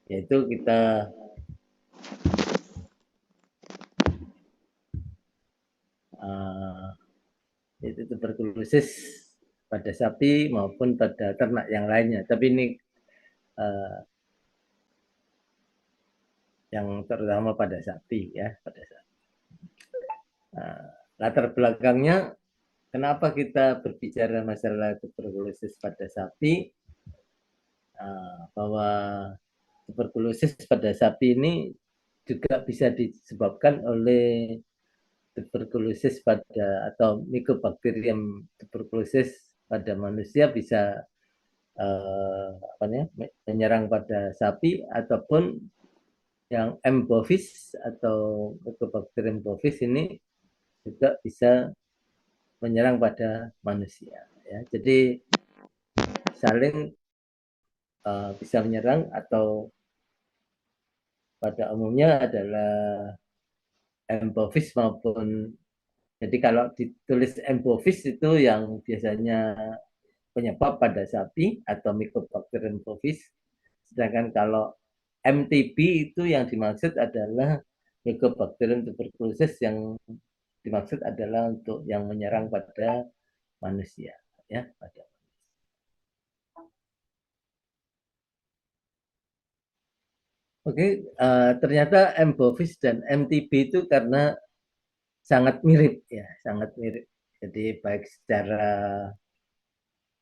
yaitu kita itu tuberkulosis pada sapi maupun pada ternak yang lainnya. Tapi ini yang terutama pada sapi ya, pada sapi. Latar belakangnya kenapa kita berbicara masalah tuberkulosis pada sapi, bahwa tuberkulosis pada sapi ini juga bisa disebabkan oleh tuberkulosis pada atau Mycobacterium tuberculosis pada manusia bisa menyerang pada sapi ataupun yang M. bovis atau Mycobacterium bovis ini juga bisa menyerang pada manusia. Ya. Jadi saling bisa menyerang atau pada umumnya adalah M. bovis maupun jadi kalau ditulis M. bovis itu yang biasanya penyebab pada sapi atau Mycobacterium bovis. Sedangkan kalau MTB itu yang dimaksud adalah Mycobacterium tuberculosis yang dimaksud adalah untuk yang menyerang pada manusia ya pada. Oke, ternyata M. bovis dan MTB itu karena sangat mirip ya, sangat mirip. Jadi baik secara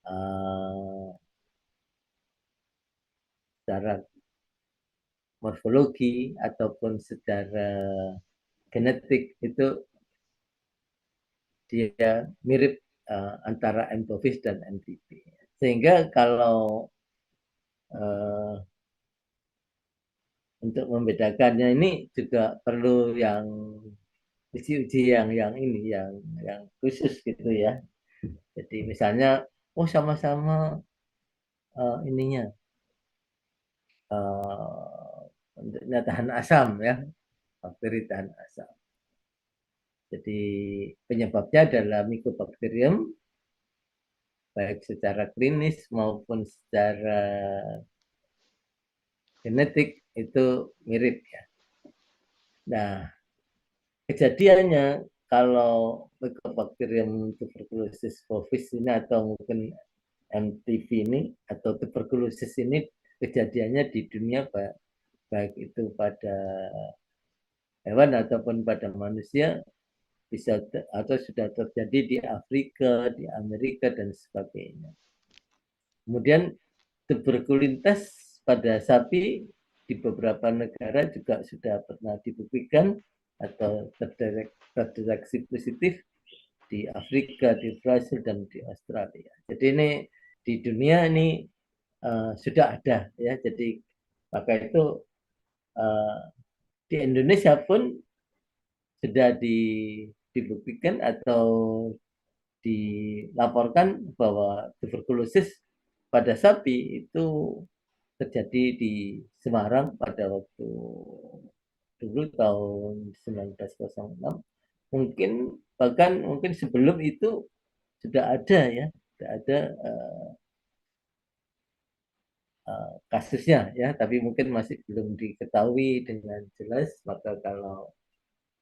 uh, secara morfologi ataupun secara genetik itu dia mirip antara M. bovis dan MTB. Sehingga kalau uh, untuk membedakannya ini juga perlu yang uji-uji yang ini yang khusus gitu ya. Jadi misalnya oh sama-sama ininya bentuknya tahan asam ya, bakteri tahan asam. Jadi penyebabnya adalah Mycobacterium baik secara klinis maupun secara genetik itu mirip ya. Nah, kejadiannya kalau Mycobacterium tuberculosis bovis ini atau mungkin MTB ini atau tuberkulosis ini kejadiannya di dunia baik itu pada hewan ataupun pada manusia bisa atau sudah terjadi di Afrika, di Amerika dan sebagainya. Kemudian tuberkulitis pada sapi di beberapa negara juga sudah pernah dibuktikan atau terdeteksi positif di Afrika, di Brasil dan di Australia. Jadi ini di dunia ini sudah ada ya. Jadi maka itu uh, di Indonesia pun sudah dibuktikan atau dilaporkan bahwa tuberkulosis pada sapi itu terjadi di Semarang pada waktu dulu tahun 1906. Mungkin bahkan mungkin sebelum itu sudah ada ya, sudah ada kasusnya ya, tapi mungkin masih belum diketahui dengan jelas. Maka kalau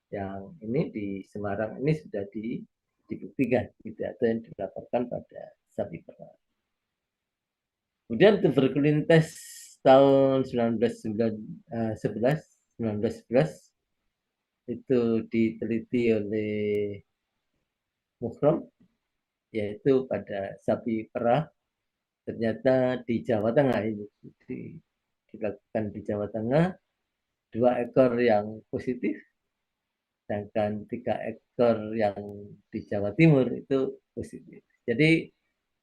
yang ini di Semarang ini sudah dibuktikan tidak ada yang dilaporkan pada sapi perah. Kemudian tuberkulitis tahun 1911 itu diteliti oleh Mukhram yaitu pada sapi perah ternyata di Jawa Tengah ini dilakukan di Jawa Tengah 2 ekor yang positif sedangkan 3 ekor yang di Jawa Timur itu positif. Jadi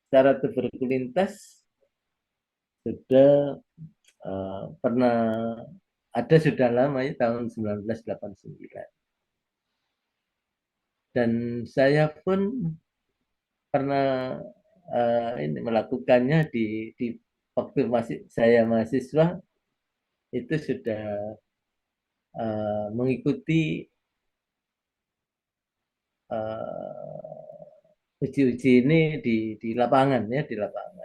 secara tuberkulitis sudah pernah ada sudah lama ya tahun 1989 dan saya pun pernah ini melakukannya di waktu saya mahasiswa itu sudah mengikuti uji-uji ini di lapangan ya di lapangan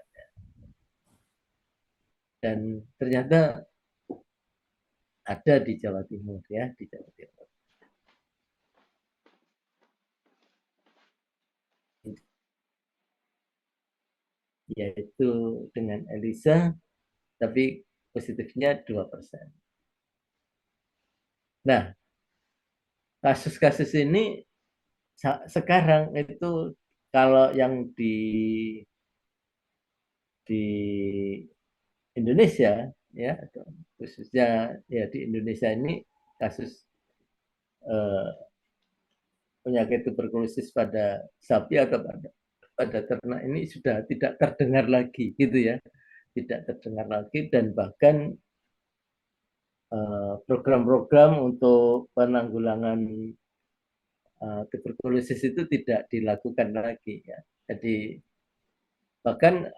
dan ternyata ada di Jawa Timur ya, di Jawa Timur. Yaitu dengan ELISA, tapi positifnya 2%. Nah, kasus-kasus ini sekarang itu kalau yang di Indonesia ya, khususnya ya di Indonesia ini kasus eh, penyakit tuberkulosis pada sapi atau pada ternak ini sudah tidak terdengar lagi gitu ya, tidak terdengar lagi, dan bahkan program-program untuk penanggulangan tuberkulosis itu tidak dilakukan lagi ya. Jadi bahkan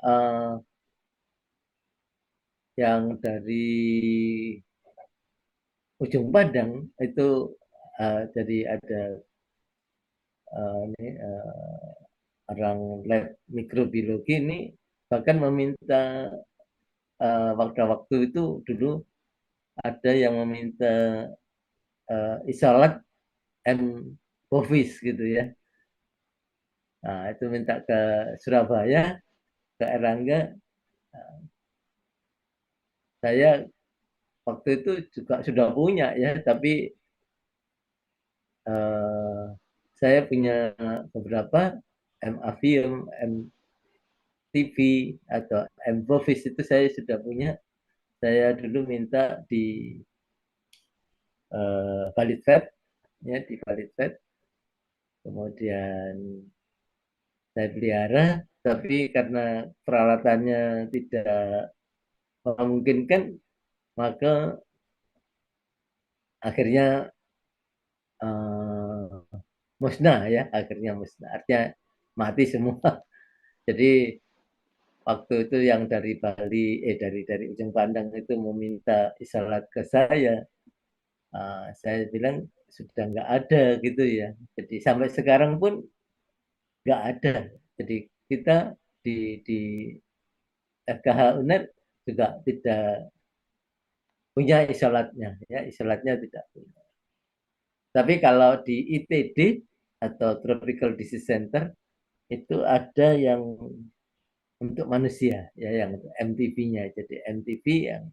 yang dari ujung Padang itu jadi ada ini orang lab mikrobiologi ini bahkan meminta waktu-waktu itu dulu ada yang meminta isolat M Bovis gitu ya. Nah, itu minta ke Surabaya, ke Erlangga. Saya waktu itu juga sudah punya ya, tapi eh, saya punya beberapa M Avium, M TV atau M Bovis itu saya sudah punya. Saya dulu minta di Valid Vet, ya di Valid Vet. Kemudian saya pelihara, tapi karena peralatannya tidak memungkinkan, maka akhirnya uh, musnah ya, akhirnya musnah. Artinya mati semua. Jadi waktu itu yang dari Bali, dari Ujung Pandang itu meminta isolat ke saya bilang sudah nggak ada gitu ya. Jadi sampai sekarang pun nggak ada. Jadi kita di FKH UNER juga tidak punya isolatnya, ya isolatnya tidak punya. Tapi kalau di ITD atau Tropical Disease Center itu ada yang untuk manusia, ya yang MTV-nya. Jadi MTV yang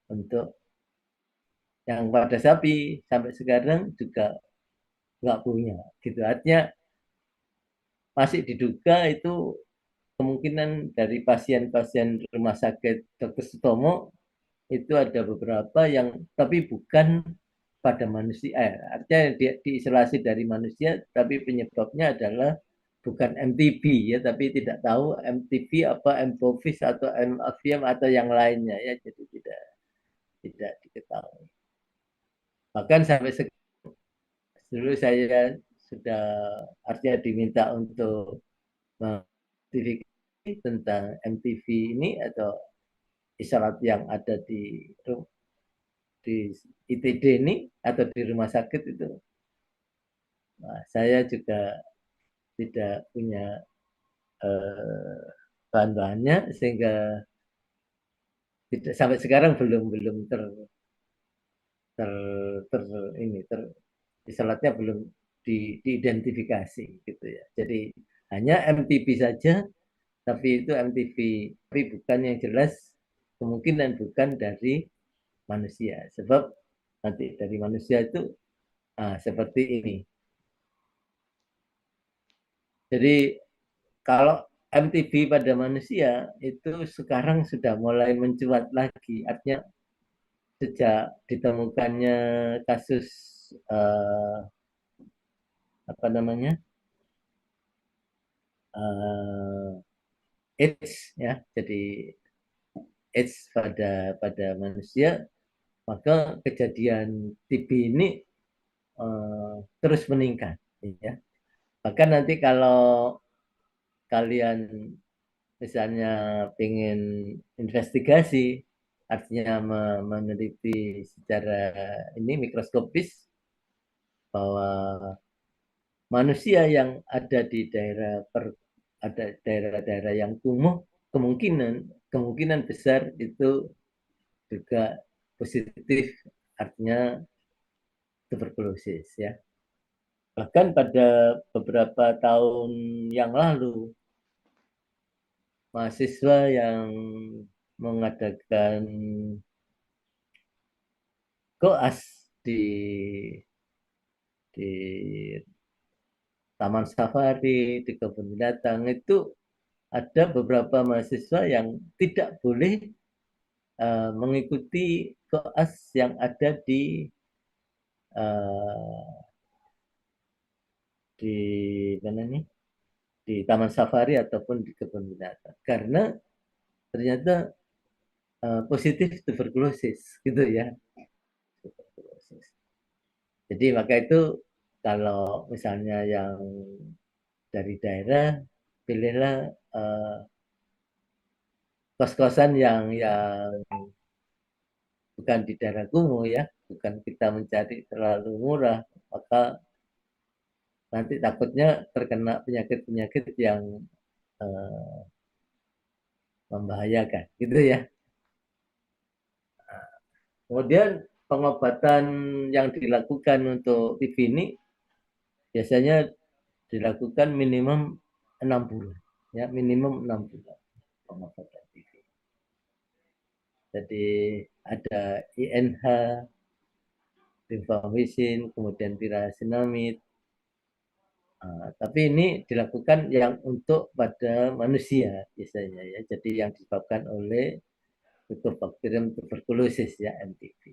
untuk yang pada sapi sampai sekarang juga nggak punya. Gitu artinya masih diduga itu kemungkinan dari pasien-pasien rumah sakit Dr. Sutomo itu ada beberapa yang tapi bukan pada manusia. Artinya dia diisolasi dari manusia, tapi penyebabnya adalah bukan MTB ya, tapi tidak tahu MTB apa Mpox atau M. avium atau yang lainnya ya, jadi tidak diketahui. Bahkan sampai dulu saya sudah artinya diminta untuk mengidentifikasi tentang MTV ini atau isolat yang ada di ITD ini atau di rumah sakit itu. Nah, saya juga tidak punya bahan-bahannya sehingga tidak, sampai sekarang belum belum ter, ter ini ter isolatnya belum diidentifikasi gitu ya. Jadi hanya MTB saja, tapi itu MTB tapi bukan yang jelas, kemungkinan bukan dari manusia. Sebab nanti dari manusia itu seperti ini. Jadi kalau MTB pada manusia itu sekarang sudah mulai mencuat lagi. Artinya sejak ditemukannya kasus apa namanya uh, AIDS ya, jadi AIDS pada manusia, maka kejadian TB ini terus meningkat. Ya. Bahkan nanti kalau kalian misalnya ingin investigasi, artinya meneliti secara ini mikroskopis bahwa manusia yang ada di ada daerah-daerah yang kumuh, kemungkinan kemungkinan besar itu juga positif artinya tuberkulosis ya. Bahkan pada beberapa tahun yang lalu, mahasiswa yang mengadakan koas di taman safari, di kebun binatang itu ada beberapa mahasiswa yang tidak boleh mengikuti koas yang ada uh, di mana nih, di taman safari ataupun di kebun binatang karena ternyata positif tuberkulosis gitu ya. Tuberkulosis. Jadi maka itu kalau misalnya yang dari daerah, pilihlah kos-kosan yang bukan di daerah kumuh ya, bukan kita mencari terlalu murah, maka nanti takutnya terkena penyakit-penyakit yang uh, membahayakan, gitu ya. Kemudian pengobatan yang dilakukan untuk TB ini biasanya dilakukan minimum 6 bulan, ya minimum 6 bulan pengobatan TB. Jadi ada INH, rifampicin, kemudian tirasinamid. Tapi ini dilakukan yang untuk pada manusia biasanya ya. Jadi yang disebabkan oleh Mycobacterium tuberculosis ya, MTB.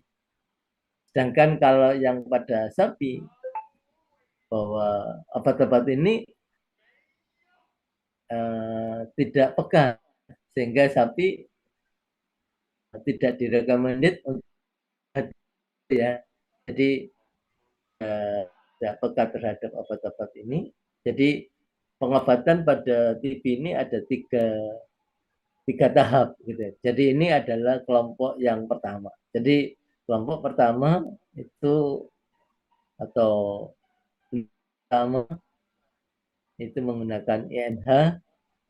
Sedangkan kalau yang pada sapi, bahwa obat-obat ini tidak pekat sehingga sapi tidak direkomendasi untuk ya. Jadi tidak pekat terhadap obat-obat ini. Jadi pengobatan pada TB ini ada tiga tahap gitu. Jadi ini adalah kelompok yang pertama. Jadi kelompok pertama itu atau pertama itu menggunakan INH,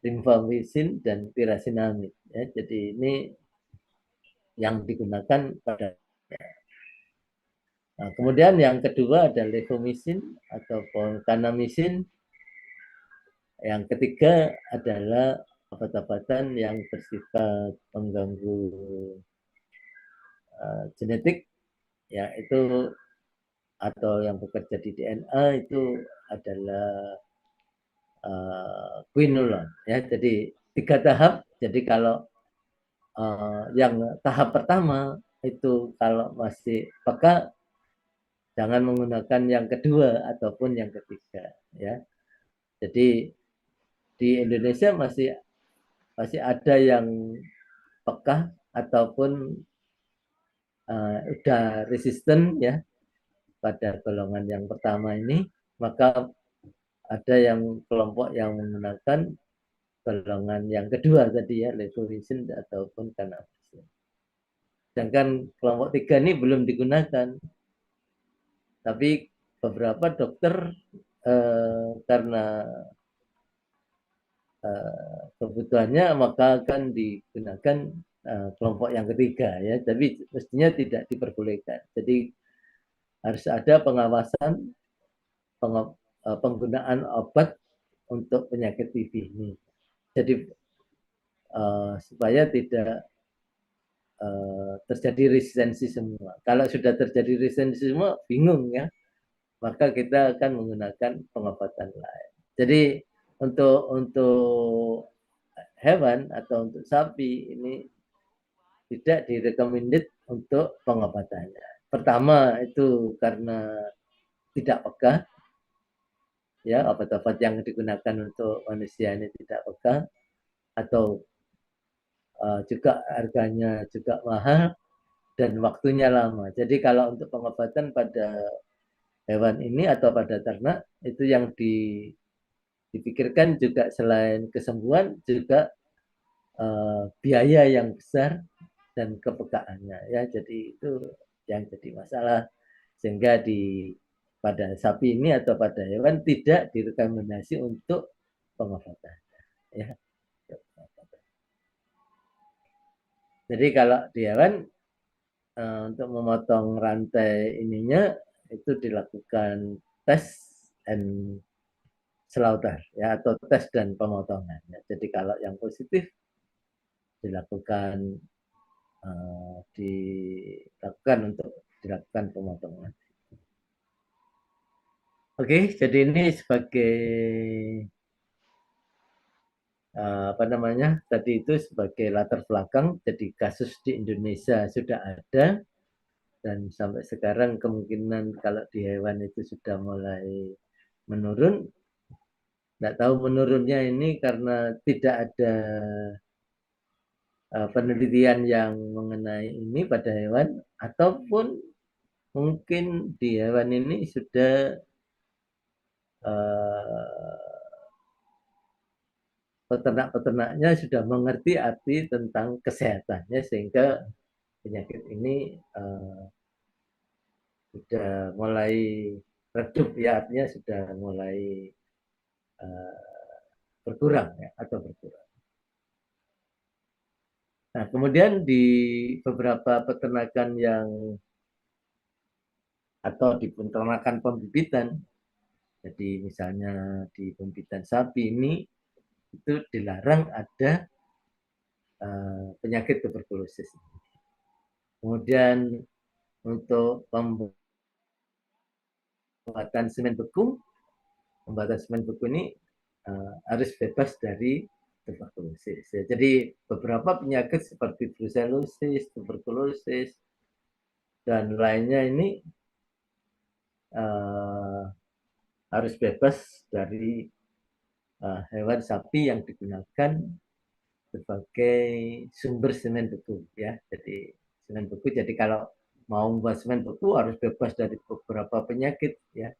rifampicin dan tirasinamid. Ya, jadi ini yang digunakan pada. Nah, kemudian yang kedua ada levomycin atau kanamycin. Yang ketiga adalah obat-obatan yang bersifat pengganggu genetik, ya itu atau yang bekerja di DNA itu adalah quinolone ya. Jadi 3 tahap. Jadi kalau yang tahap pertama itu kalau masih peka, jangan menggunakan yang kedua ataupun yang ketiga ya. Jadi di Indonesia masih ada yang peka ataupun udah resisten ya pada golongan yang pertama ini, maka ada yang kelompok yang menggunakan golongan yang kedua tadi ya, levomycin ataupun kanabis. Sedangkan kelompok 3 ini belum digunakan, tapi beberapa dokter karena kebutuhannya maka akan digunakan kelompok yang ketiga ya, tapi mestinya tidak diperbolehkan. Jadi harus ada pengawasan penggunaan obat untuk penyakit TB ini. Jadi supaya tidak terjadi resistensi semua. Kalau sudah terjadi resistensi semua, bingung ya, maka kita akan menggunakan pengobatan lain. Jadi untuk hewan atau untuk sapi ini tidak direkomendasi untuk pengobatannya. Pertama itu karena tidak peka, ya obat-obat yang digunakan untuk manusia ini tidak peka, atau juga harganya juga mahal dan waktunya lama. Jadi kalau untuk pengobatan pada hewan ini atau pada ternak itu yang dipikirkan juga selain kesembuhan juga biaya yang besar dan kepekaannya ya. Jadi itu yang jadi masalah sehingga pada sapi ini atau pada hewan tidak direkomendasi untuk pengobatan ya. Jadi kalau di hewan untuk memotong rantai ininya itu dilakukan tes and slaughter ya, atau tes dan pemotongan ya. Jadi kalau yang positif dilakukan dilakukan untuk dilakukan pemotongan. Oke, jadi ini sebagai apa namanya tadi itu sebagai latar belakang. Jadi kasus di Indonesia sudah ada dan sampai sekarang kemungkinan kalau di hewan itu sudah mulai menurun. Nggak tahu menurunnya ini karena tidak ada penelitian yang mengenai ini pada hewan, ataupun mungkin di hewan ini sudah peternak-peternaknya sudah mengerti arti tentang kesehatannya, sehingga penyakit ini sudah mulai redup ya, artinya sudah mulai berkurang ya, atau berkurang. Nah, kemudian di beberapa peternakan yang atau di peternakan pembibitan, jadi misalnya di pembibitan sapi ini itu dilarang ada penyakit tuberkulosis. Kemudian untuk pembuatan semen beku ini harus bebas dari tuberkulosis. Ya, jadi beberapa penyakit seperti brucellosis, tuberkulosis, dan lainnya ini harus bebas dari hewan sapi yang digunakan sebagai sumber semen beku ya. Jadi semen beku. Jadi kalau mau membuat semen beku harus bebas dari beberapa penyakit ya.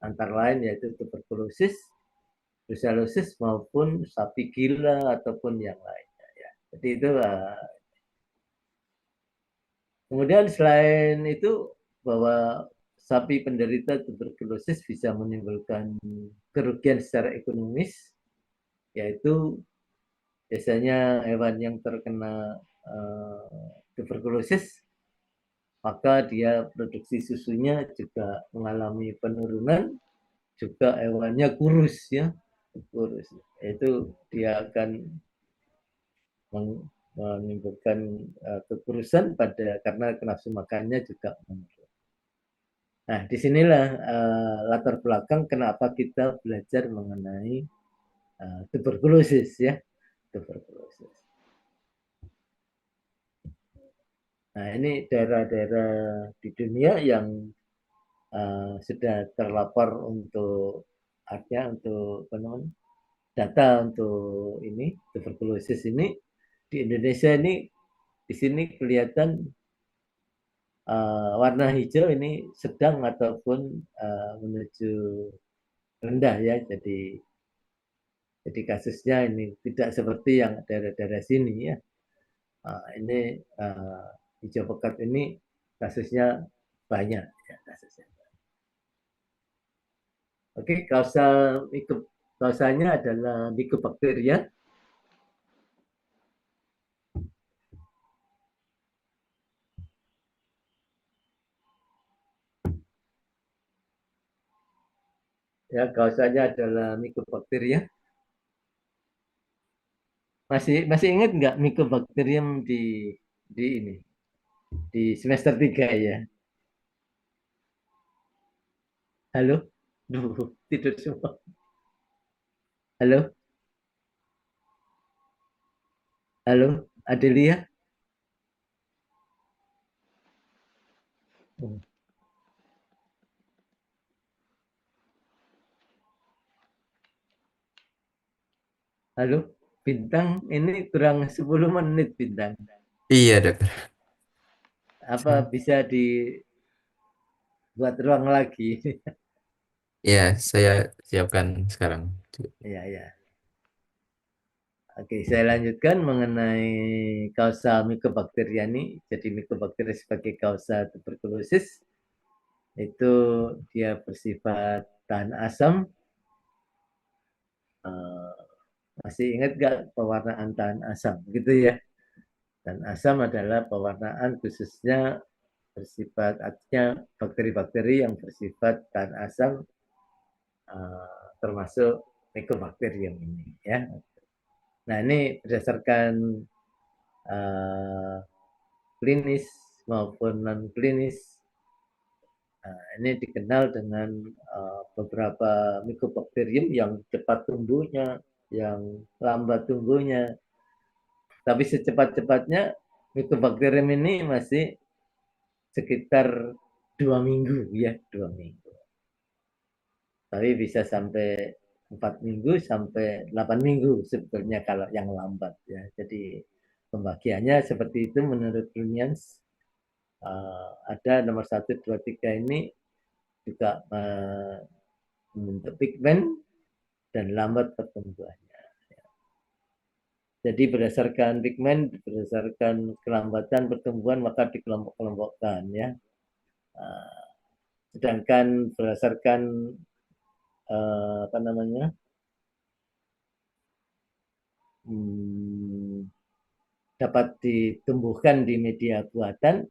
Antara lain yaitu tuberkulosis, brucellosis maupun sapi gila ataupun yang lainnya ya. Jadi itu kemudian selain itu bahwa sapi penderita tuberkulosis bisa menimbulkan kerugian secara ekonomis, yaitu biasanya hewan yang terkena tuberkulosis, maka dia produksi susunya juga mengalami penurunan, juga hewannya kurus ya, kurus. Itu dia akan menimbulkan kekurusan karena nafsu makannya juga menurun. Nah, disinilah latar belakang kenapa kita belajar mengenai tuberkulosis ya, tuberkulosis. Nah, ini daerah-daerah di dunia yang sudah terlapor untuk untuk data untuk ini tuberkulosis ini. Di Indonesia ini di sini kelihatan warna hijau ini sedang ataupun menuju rendah ya. Jadi kasusnya ini tidak seperti yang daerah-daerah sini ya. Ini hijau pekat ini kasusnya banyak ya, kasusnya. Oke, kausanya adalah Mycobacteria. Ya, kausanya adalah Mycobacteria. Masih ingat nggak Mycobacterium di ini di semester 3 ya? Halo? Duh, tidur semua. Halo? Halo? Adelia? Halo? Bintang, ini kurang 10 menit Bintang. Iya, dokter. Apa bisa dibuat ruang lagi? Ya, saya siapkan sekarang. Ya, ya. Oke, saya lanjutkan mengenai kausa Mycobacteria ini. Jadi Mycobacteria sebagai kausa tuberkulosis itu dia bersifat tahan asam. Uh, Masih ingat nggak pewarnaan tahan asam gitu ya? Dan asam adalah pewarnaan khususnya bersifat, artinya bakteri-bakteri yang bersifat tahan asam, termasuk Mycobacterium ini ya. Nah ini berdasarkan klinis maupun non klinis, ini dikenal dengan beberapa Mycobacterium yang cepat tumbuhnya, yang lambat tumbuhnya. Tapi secepat-cepatnya Mycobacterium ini masih sekitar 2 minggu ya, 2 minggu. Tapi bisa sampai 4 minggu sampai 8 minggu sebetulnya kalau yang lambat ya. Jadi pembagiannya seperti itu menurut Brunians. Ada nomor 1, 2, 3 ini juga membentuk pigmen dan lambat pertumbuhannya. Jadi berdasarkan pigmen, berdasarkan kelambatan pertumbuhan maka dikelompok-kelompokkan ya. Sedangkan berdasarkan apa namanya, dapat ditumbuhkan di media buatan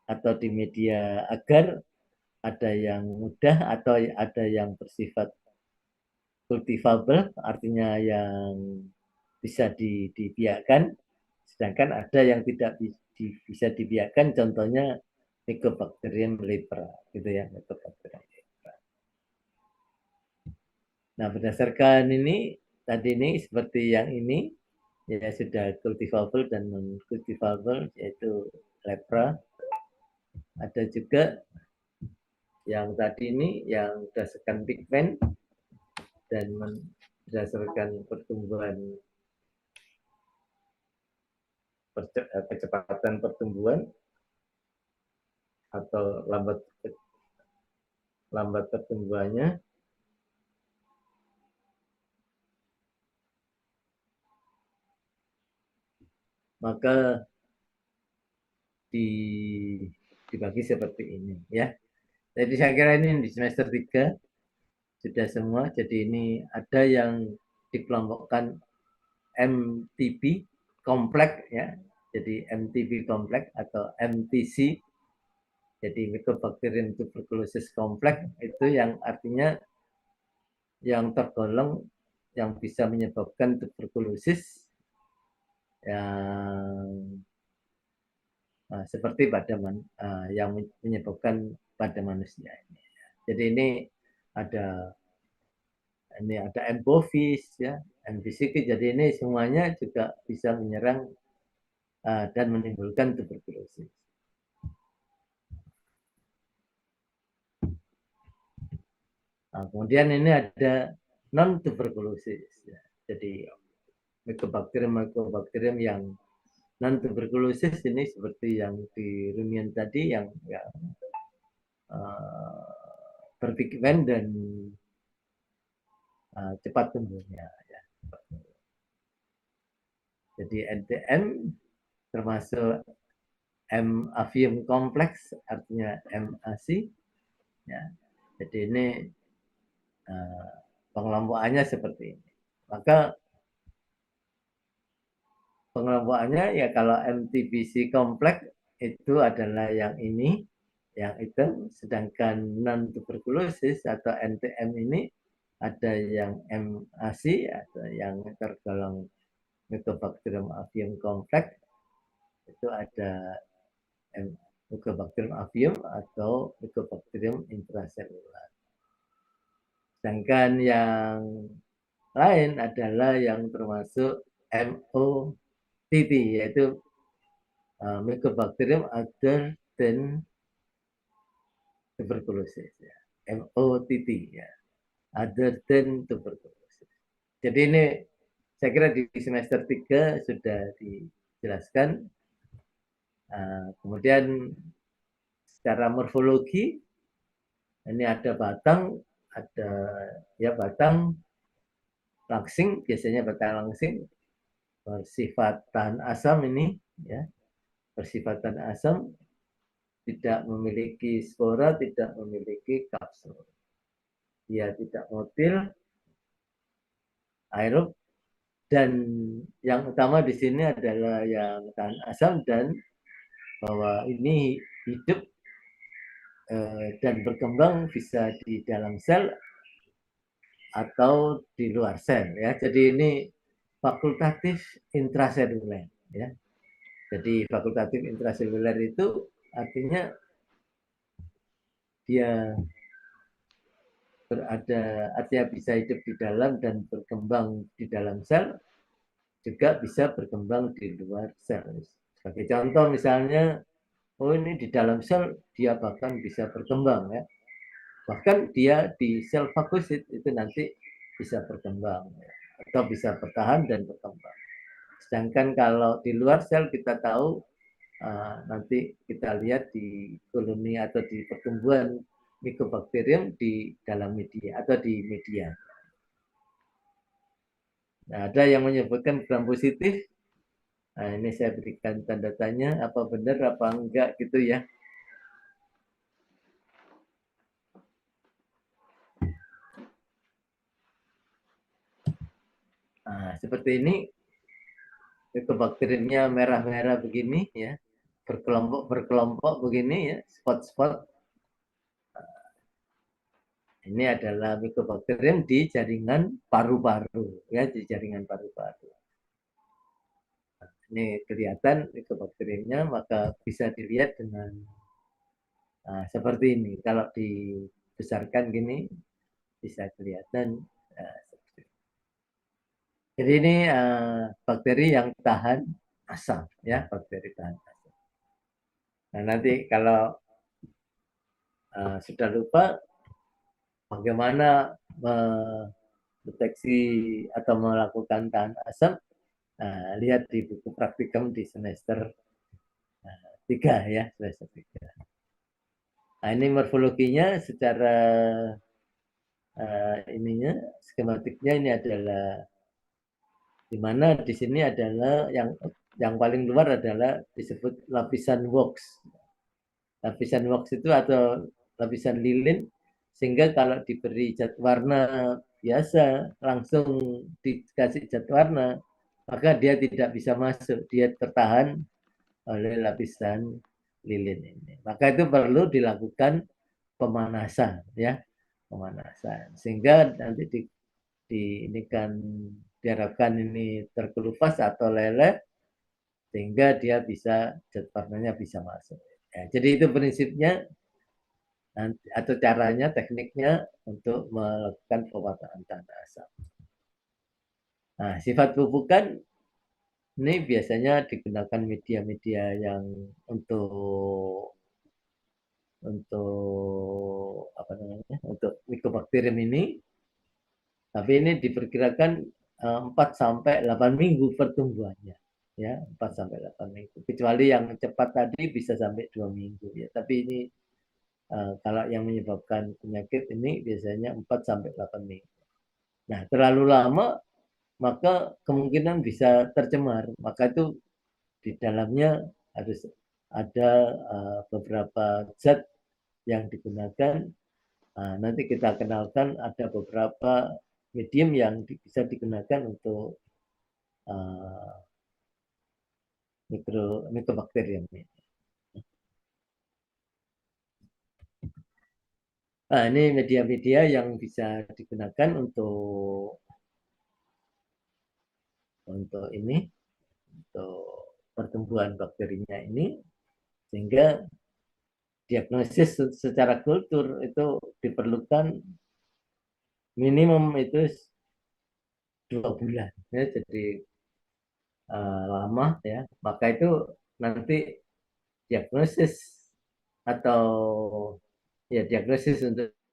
atau di media agar, ada yang mudah atau ada yang bersifat cultivable, artinya yang bisa dibiarkan, sedangkan ada yang tidak bisa dibiarkan, contohnya Mycobacterium lepra, gitu ya, Mycobacterium lepra. Nah, berdasarkan ini, tadi ini seperti yang ini, ya sudah cultivable dan non cultivable, yaitu lepra. Ada juga yang tadi ini yang berdasarkan pigmen dan berdasarkan pertumbuhan, kecepatan pertumbuhan atau lambat pertumbuhannya. Maka dibagi seperti ini ya. Jadi saya kira ini di semester 3 sudah semua. Jadi ini ada yang dikelompokkan MTB kompleks ya. Jadi MTB kompleks atau MTC. Jadi Mycobacterium tuberculosis kompleks itu yang artinya yang tergolong yang bisa menyebabkan tuberkulosis yang seperti pada yang menyebabkan pada manusia ini. Jadi ada ada M. bovis ya, M. visicis. Jadi ini semuanya juga bisa menyerang dan menimbulkan tuberkulosis. Nah, kemudian ini ada non tuberkulosis. Ya. Jadi mycobacterium yang non tuberkulosis ini seperti yang di rumian tadi yang ya, berpigmen dan cepat tumbuhnya. Ya. Jadi NTM termasuk M. avium kompleks, artinya MAC. Ya. Jadi ini pengelompokannya seperti ini. Maka pengelompokannya ya kalau MTBC kompleks itu adalah yang ini, yang hitam, sedangkan non tuberkulosis atau NTM ini ada yang MAC atau yang tergolong Mycobacterium avium kompleks, itu ada Mycobacterium avium atau Mycobacterium intracellular. Sedangkan yang lain adalah yang termasuk MOTT, yaitu Mycobacterium other than tuberculosis. Ya. MOTT, ya. Other than tuberculosis. Jadi ini saya kira di semester 3 sudah dijelaskan. Kemudian secara morfologi, ini ada batang, ada ya batang langsing, biasanya batang langsing bersifat tahan asam ini ya, bersifat tahan asam, tidak memiliki spora, tidak memiliki kapsul. Dia tidak motil, aerob, Dan yang utama di sini adalah yang tahan asam dan bahwa ini hidup dan berkembang bisa di dalam sel atau di luar sel ya. Jadi ini fakultatif intraseluler ya. Jadi fakultatif intraseluler itu artinya dia berada, artinya bisa hidup di dalam dan berkembang di dalam sel, juga bisa berkembang di luar sel. Sebagai contoh misalnya, oh ini di dalam sel dia bahkan bisa berkembang ya. Bahkan dia di sel fagosit itu nanti bisa berkembang ya. Atau bisa bertahan dan berkembang. Sedangkan kalau di luar sel kita tahu nanti kita lihat di koloni atau di pertumbuhan Mycobacterium di dalam media atau di media. Nah, ada yang menyebutkan gram positif. Nah, ini saya berikan tanda tanya, apa benar apa enggak gitu ya. Nah, seperti ini, Mycobacteriumnya merah-merah begini ya, berkelompok-berkelompok begini ya, spot-spot. Ini adalah Mycobacterium di jaringan paru-paru ya, di jaringan paru-paru. Ini kelihatan Mycobacteriumnya, maka bisa dilihat dengan seperti ini. Kalau dibesarkan gini, bisa kelihatan. Jadi ini bakteri yang tahan asam, ya, bakteri tahan asam. Nah, nanti kalau sudah lupa bagaimana mendeteksi atau melakukan tahan asam, lihat di buku praktikum di semester 3 ya, semester 3. Nah, ini morfologinya secara ininya, skematiknya ini adalah di mana di sini adalah yang paling luar adalah disebut lapisan wax. Lapisan wax itu atau lapisan lilin, sehingga kalau diberi cat warna biasa langsung dikasih cat warna, maka dia tidak bisa masuk, dia tertahan oleh lapisan lilin ini. Maka itu perlu dilakukan pemanasan ya, pemanasan sehingga nanti ini kan diharapkan ini terkelupas atau leleh sehingga dia bisa cat warnanya bisa masuk. Ya, jadi itu prinsipnya atau caranya, tekniknya untuk melakukan pewarnaan tanda asam. Nah, sifat pupukan ini biasanya digunakan media-media yang untuk apa namanya, untuk Mycobacterium ini, tapi ini diperkirakan 4 sampai 8 minggu pertumbuhannya. Ya, 4 sampai 8 minggu. Kecuali yang cepat tadi bisa sampai 2 minggu ya. Tapi ini kalau yang menyebabkan penyakit ini biasanya 4 sampai 8 minggu. Nah, terlalu lama maka kemungkinan bisa tercemar. Maka itu di dalamnya harus ada beberapa zat yang digunakan. Nanti kita kenalkan ada beberapa medium yang bisa digunakan untuk mikrobakterium ini. Nah, ini media-media yang bisa digunakan untuk ini, untuk pertumbuhan bakterinya ini, sehingga diagnosis secara kultur itu diperlukan minimum itu 2 bulan ya, jadi lama ya. Maka itu nanti diagnosis atau ya diagnosis untuk